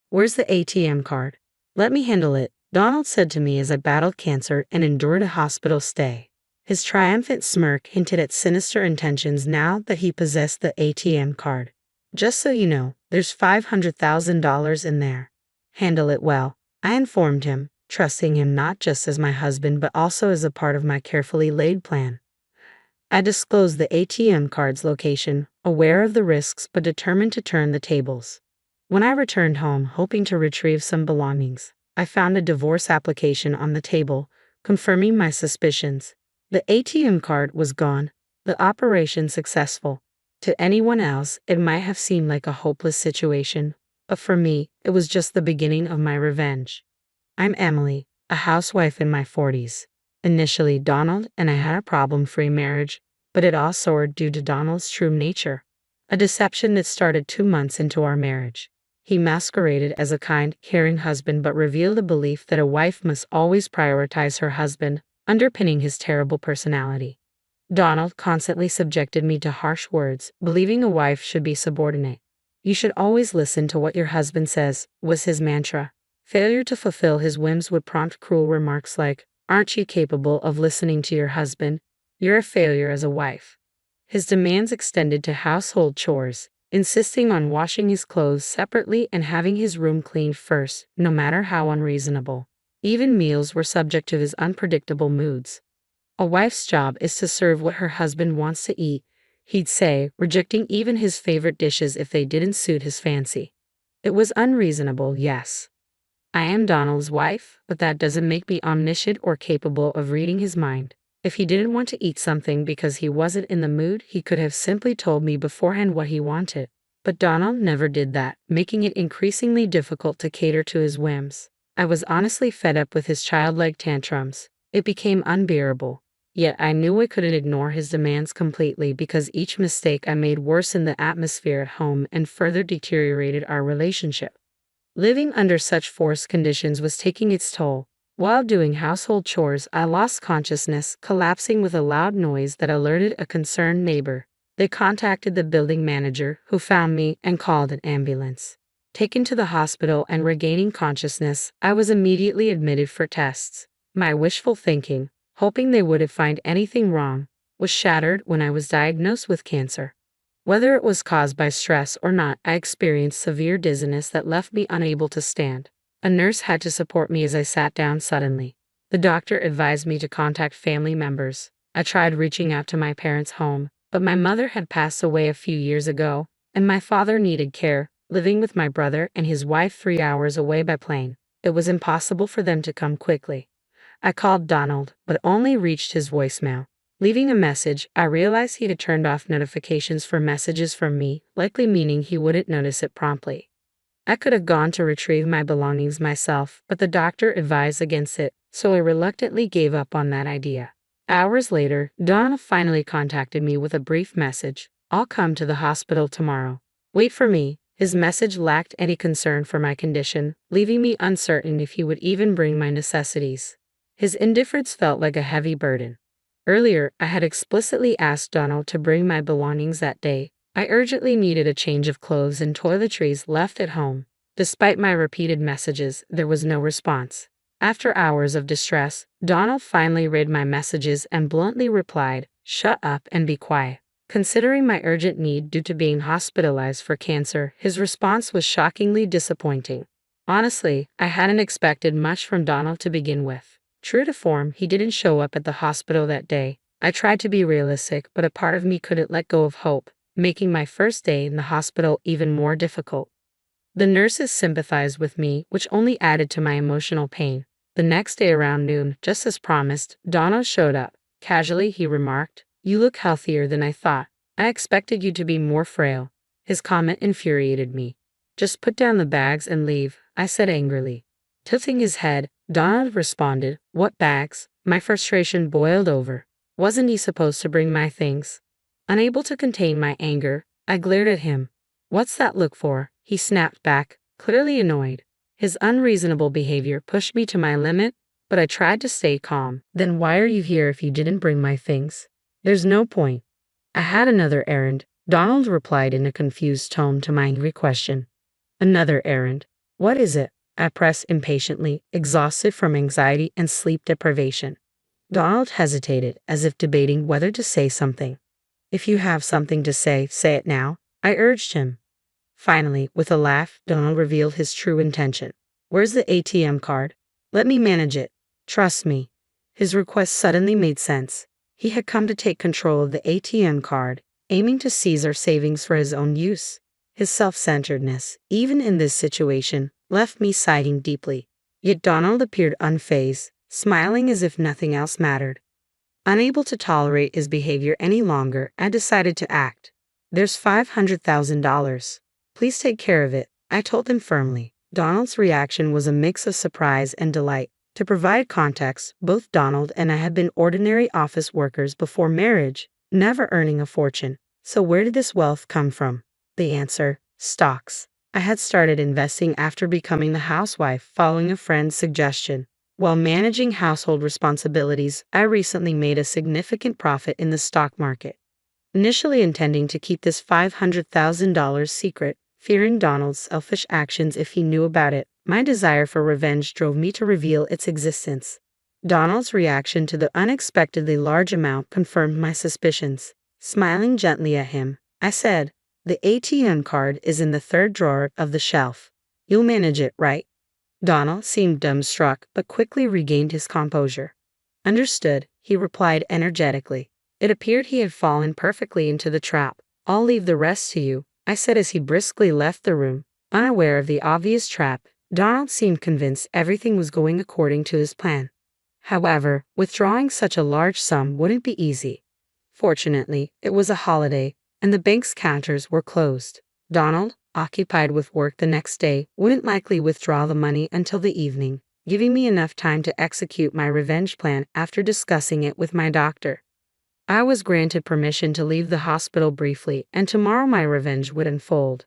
Where's the ATM card? Let me handle it, Donald said to me as I battled cancer and endured a hospital stay. His triumphant smirk hinted at sinister intentions now that he possessed the ATM card. Just so you know, there's $500,000 in there. Handle it well, I informed him, trusting him not just as my husband but also as a part of my carefully laid plan. I disclosed the ATM card's location, aware of the risks but determined to turn the tables. When I returned home hoping to retrieve some belongings, I found a divorce application on the table, confirming my suspicions. The ATM card was gone, the operation successful. To anyone else, it might have seemed like a hopeless situation, but for me, it was just the beginning of my revenge. I'm Emily, a housewife in my 40s. Initially, Donald and I had a problem-free marriage, but it all soared due to Donald's true nature. A deception that started 2 months into our marriage. He masqueraded as a kind, caring husband but revealed a belief that a wife must always prioritize her husband, underpinning his terrible personality. Donald constantly subjected me to harsh words, believing a wife should be subordinate. You should always listen to what your husband says, was his mantra. Failure to fulfill his whims would prompt cruel remarks like, "Aren't you capable of listening to your husband? You're a failure as a wife." His demands extended to household chores, insisting on washing his clothes separately and having his room cleaned first, no matter how unreasonable. Even meals were subject to his unpredictable moods. A wife's job is to serve what her husband wants to eat, he'd say, rejecting even his favorite dishes if they didn't suit his fancy. It was unreasonable, yes. I am Donald's wife, but that doesn't make me omniscient or capable of reading his mind. If he didn't want to eat something because he wasn't in the mood, he could have simply told me beforehand what he wanted. But Donald never did that, making it increasingly difficult to cater to his whims. I was honestly fed up with his childlike tantrums. It became unbearable. Yet I knew I couldn't ignore his demands completely because each mistake I made worsened the atmosphere at home and further deteriorated our relationship. Living under such forced conditions was taking its toll. While doing household chores, I lost consciousness, collapsing with a loud noise that alerted a concerned neighbor. They contacted the building manager, who found me and called an ambulance. Taken to the hospital and regaining consciousness, I was immediately admitted for tests. My wishful thinking, hoping they wouldn't find anything wrong, was shattered when I was diagnosed with cancer. Whether it was caused by stress or not, I experienced severe dizziness that left me unable to stand. A nurse had to support me as I sat down suddenly. The doctor advised me to contact family members. I tried reaching out to my parents' home, but my mother had passed away a few years ago, and my father needed care, living with my brother and his wife 3 hours away by plane. It was impossible for them to come quickly. I called Donald, but only reached his voicemail. Leaving a message, I realized he had turned off notifications for messages from me, likely meaning he wouldn't notice it promptly. I could have gone to retrieve my belongings myself, but the doctor advised against it, so I reluctantly gave up on that idea. Hours later, Donald finally contacted me with a brief message. "I'll come to the hospital tomorrow. Wait for me." His message lacked any concern for my condition, leaving me uncertain if he would even bring my necessities. His indifference felt like a heavy burden. Earlier, I had explicitly asked Donald to bring my belongings that day. I urgently needed a change of clothes and toiletries left at home. Despite my repeated messages, there was no response. After hours of distress, Donald finally read my messages and bluntly replied, "Shut up and be quiet." Considering my urgent need due to being hospitalized for cancer, his response was shockingly disappointing. Honestly, I hadn't expected much from Donald to begin with. True to form, he didn't show up at the hospital that day. I tried to be realistic, but a part of me couldn't let go of hope, making my first day in the hospital even more difficult. The nurses sympathized with me, which only added to my emotional pain. The next day around noon, just as promised, Donald showed up. Casually, he remarked, "You look healthier than I thought. I expected you to be more frail." His comment infuriated me. "Just put down the bags and leave," I said angrily. Tilting his head, Donald responded, "What bags?" My frustration boiled over. Wasn't he supposed to bring my things? Unable to contain my anger, I glared at him. "What's that look for?" he snapped back, clearly annoyed. His unreasonable behavior pushed me to my limit, but I tried to stay calm. "Then why are you here if you didn't bring my things?" "There's no point." "I had another errand," Donald replied in a confused tone to my angry question. "Another errand? What is it? I pressed impatiently, exhausted from anxiety and sleep deprivation. Donald hesitated, as if debating whether to say something. If you have something to say it now, I urged him. Finally, with a laugh, Donald revealed his true intention. Where's the ATM card? Let me manage it. Trust me. His request suddenly made sense. He had come to take control of the ATM card, aiming to seize our savings for his own use. His self-centeredness, even in this situation, left me sighing deeply. Yet Donald appeared unfazed, smiling as if nothing else mattered. Unable to tolerate his behavior any longer, I decided to act. There's $500,000. Please take care of it, I told him firmly. Donald's reaction was a mix of surprise and delight. To provide context, both Donald and I had been ordinary office workers before marriage, never earning a fortune. So where did this wealth come from? The answer: stocks. I had started investing after becoming the housewife following a friend's suggestion. While managing household responsibilities, I recently made a significant profit in the stock market. Initially intending to keep this $500,000 secret, fearing Donald's selfish actions if he knew about it, my desire for revenge drove me to reveal its existence. Donald's reaction to the unexpectedly large amount confirmed my suspicions. Smiling gently at him, I said, "The ATM card is in the third drawer of the shelf. You'll manage it, right?" Donald seemed dumbstruck but quickly regained his composure. "Understood," he replied energetically. It appeared he had fallen perfectly into the trap. "I'll leave the rest to you," I said as he briskly left the room. Unaware of the obvious trap, Donald seemed convinced everything was going according to his plan. However, withdrawing such a large sum wouldn't be easy. Fortunately, it was a holiday, and the bank's counters were closed. Donald, occupied with work the next day, wouldn't likely withdraw the money until the evening, giving me enough time to execute my revenge plan after discussing it with my doctor. I was granted permission to leave the hospital briefly, and tomorrow my revenge would unfold.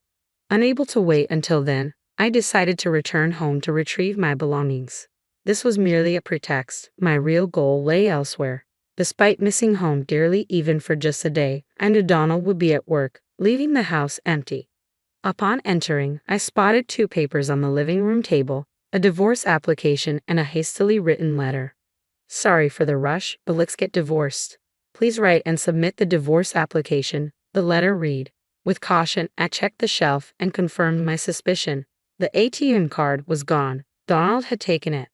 Unable to wait until then, I decided to return home to retrieve my belongings. This was merely a pretext. My real goal lay elsewhere. Despite missing home dearly even for just a day, I knew Donald would be at work, leaving the house empty. Upon entering, I spotted two papers on the living room table, a divorce application and a hastily written letter. "Sorry for the rush, but let's get divorced. Please write and submit the divorce application," the letter read. With caution, I checked the shelf and confirmed my suspicion. The ATM card was gone. Donald had taken it.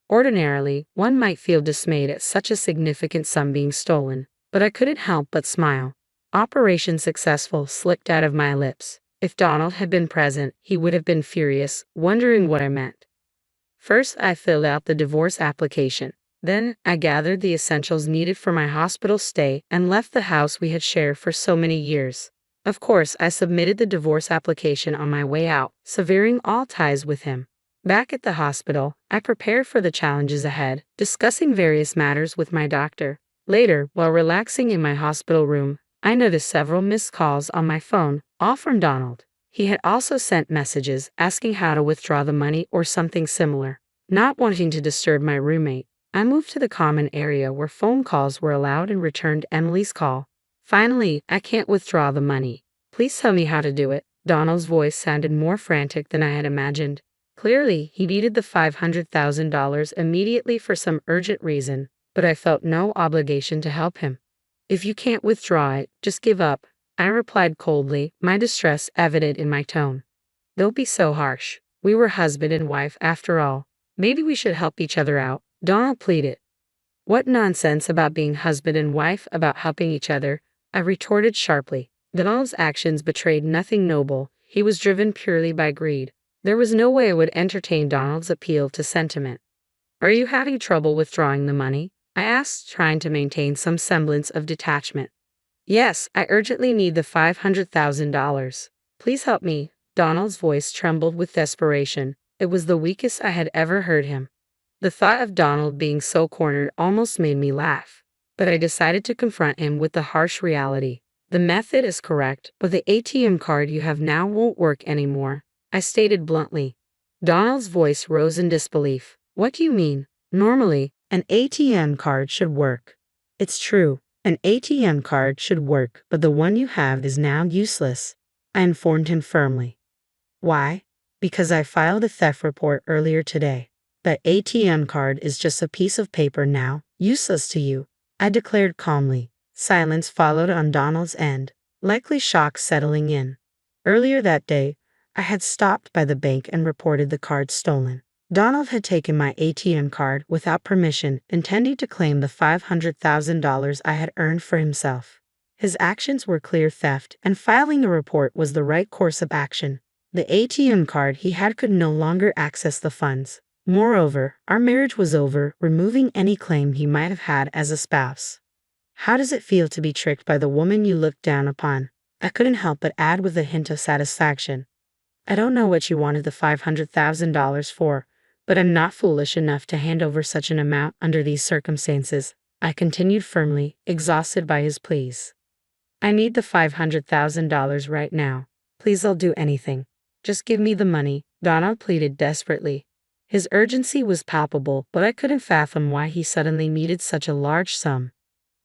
Ordinarily, one might feel dismayed at such a significant sum being stolen, but I couldn't help but smile. "Operation successful" slipped out of my lips. If Donald had been present, he would have been furious, wondering what I meant. First, I filled out the divorce application. Then, I gathered the essentials needed for my hospital stay and left the house we had shared for so many years. Of course, I submitted the divorce application on my way out, severing all ties with him. Back at the hospital, I prepared for the challenges ahead, discussing various matters with my doctor. Later, while relaxing in my hospital room, I noticed several missed calls on my phone, all from Donald. He had also sent messages asking how to withdraw the money or something similar. Not wanting to disturb my roommate, I moved to the common area where phone calls were allowed and returned Emily's call. "Finally, I can't withdraw the money. Please tell me how to do it." Donald's voice sounded more frantic than I had imagined. Clearly, he needed the $500,000 immediately for some urgent reason, but I felt no obligation to help him. "If you can't withdraw it, just give up," I replied coldly, my distress evident in my tone. "Don't be so harsh. We were husband and wife after all. Maybe we should help each other out," Donald pleaded. "What nonsense about being husband and wife about helping each other," I retorted sharply. Donald's actions betrayed nothing noble. He was driven purely by greed. There was no way I would entertain Donald's appeal to sentiment. "Are you having trouble withdrawing the money?" I asked, trying to maintain some semblance of detachment. "Yes, I urgently need the $500,000. Please help me." Donald's voice trembled with desperation. It was the weakest I had ever heard him. The thought of Donald being so cornered almost made me laugh, but I decided to confront him with the harsh reality. "The method is correct, but the ATM card you have now won't work anymore," I stated bluntly. Donald's voice rose in disbelief. "What do you mean? Normally, an ATM card should work." "It's true, an ATM card should work, but the one you have is now useless," I informed him firmly. "Why?" Because I filed a theft report earlier today. That ATM card is just a piece of paper now, useless to you, I declared calmly. Silence followed on Donald's end, likely shock settling in. Earlier that day, I had stopped by the bank and reported the card stolen. Donald had taken my ATM card without permission, intending to claim the $500,000 I had earned for himself. His actions were clear theft, and filing a report was the right course of action. The ATM card he had could no longer access the funds. Moreover, our marriage was over, removing any claim he might have had as a spouse. How does it feel to be tricked by the woman you looked down upon? I couldn't help but add with a hint of satisfaction. I don't know what you wanted the $500,000 for, but I'm not foolish enough to hand over such an amount under these circumstances, I continued firmly, exhausted by his pleas. I need the $500,000 right now. Please, I'll do anything. Just give me the money, Donald pleaded desperately. His urgency was palpable, but I couldn't fathom why he suddenly needed such a large sum.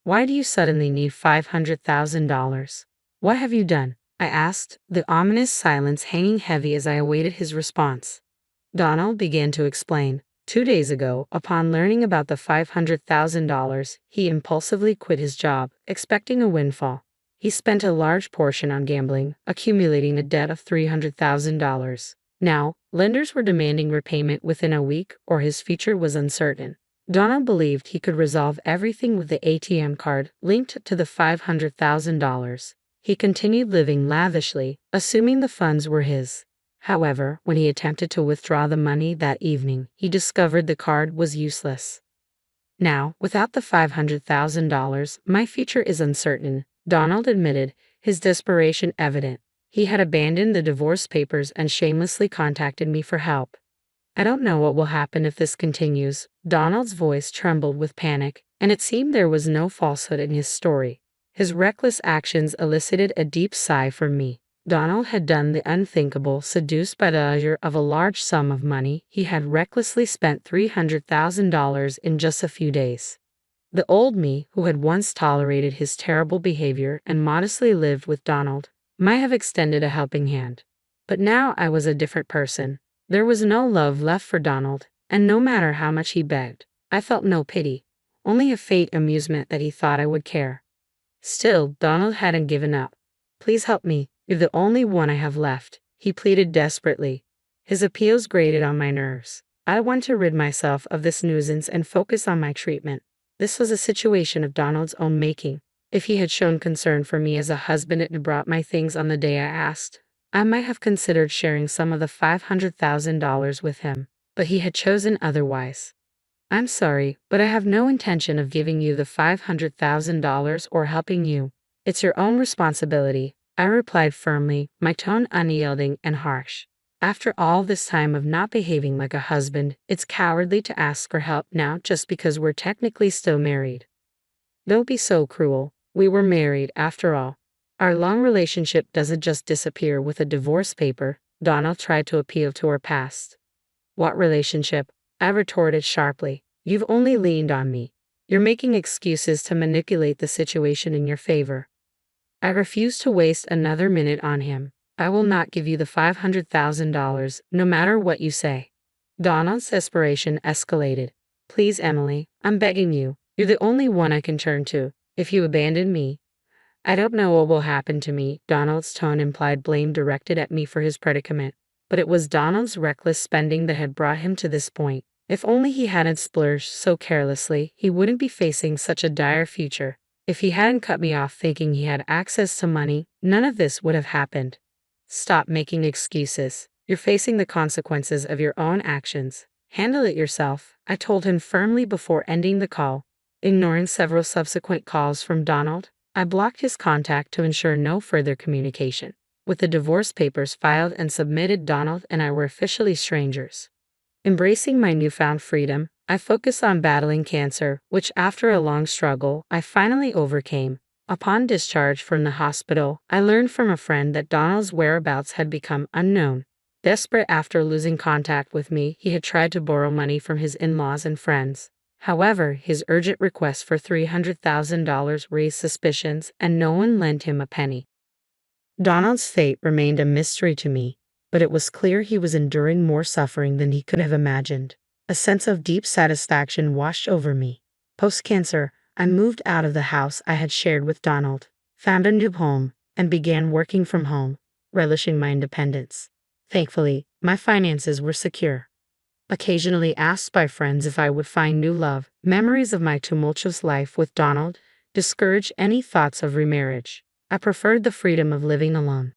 Why do you suddenly need $500,000? What have you done? I asked, the ominous silence hanging heavy as I awaited his response. Donald began to explain. 2 days ago, upon learning about the $500,000, he impulsively quit his job, expecting a windfall. He spent a large portion on gambling, accumulating a debt of $300,000. Now, lenders were demanding repayment within a week, or his future was uncertain. Donald believed he could resolve everything with the ATM card linked to the $500,000. He continued living lavishly, assuming the funds were his. However, when he attempted to withdraw the money that evening, he discovered the card was useless. Now, without the $500,000, my future is uncertain, Donald admitted, his desperation evident. He had abandoned the divorce papers and shamelessly contacted me for help. I don't know what will happen if this continues. Donald's voice trembled with panic, and it seemed there was no falsehood in his story. His reckless actions elicited a deep sigh from me. Donald had done the unthinkable. Seduced by the allure of a large sum of money, he had recklessly spent $300,000 in just a few days. The old me, who had once tolerated his terrible behavior and modestly lived with Donald, might have extended a helping hand. But now I was a different person. There was no love left for Donald, and no matter how much he begged, I felt no pity, only a faint amusement that he thought I would care. Still, Donald hadn't given up. Please help me, you're the only one I have left, he pleaded desperately. His appeals grated on my nerves. I want to rid myself of this nuisance and focus on my treatment. This was a situation of Donald's own making. If he had shown concern for me as a husband and brought my things on the day I asked, I might have considered sharing some of the $500,000 with him, but he had chosen otherwise. I'm sorry, but I have no intention of giving you the $500,000 or helping you. It's your own responsibility, I replied firmly, my tone unyielding and harsh. After all this time of not behaving like a husband, it's cowardly to ask for help now just because we're technically still married. Don't be so cruel. We were married, after all. Our long relationship doesn't just disappear with a divorce paper. Donald tried to appeal to her past. What relationship? I retorted sharply. You've only leaned on me. You're making excuses to manipulate the situation in your favor. I refuse to waste another minute on him. I will not give you the $500,000, no matter what you say. Donald's desperation escalated. Please, Emily, I'm begging you. You're the only one I can turn to. If you abandon me, I don't know what will happen to me. Donald's tone implied blame directed at me for his predicament. But it was Donald's reckless spending that had brought him to this point. If only he hadn't splurged so carelessly, he wouldn't be facing such a dire future. If he hadn't cut me off thinking he had access to money, none of this would have happened. Stop making excuses. You're facing the consequences of your own actions. Handle it yourself, I told him firmly before ending the call. Ignoring several subsequent calls from Donald, I blocked his contact to ensure no further communication. With the divorce papers filed and submitted, Donald and I were officially strangers. Embracing my newfound freedom, I focused on battling cancer, which after a long struggle, I finally overcame. Upon discharge from the hospital, I learned from a friend that Donald's whereabouts had become unknown. Desperate after losing contact with me, he had tried to borrow money from his in-laws and friends. However, his urgent request for $300,000 raised suspicions, and no one lent him a penny. Donald's fate remained a mystery to me. but it was clear he was enduring more suffering than he could have imagined. A sense of deep satisfaction washed over me. Post-cancer, I moved out of the house I had shared with Donald, found a new home, and began working from home, relishing my independence. Thankfully, my finances were secure. Occasionally asked by friends if I would find new love, memories of my tumultuous life with Donald discouraged any thoughts of remarriage. I preferred the freedom of living alone.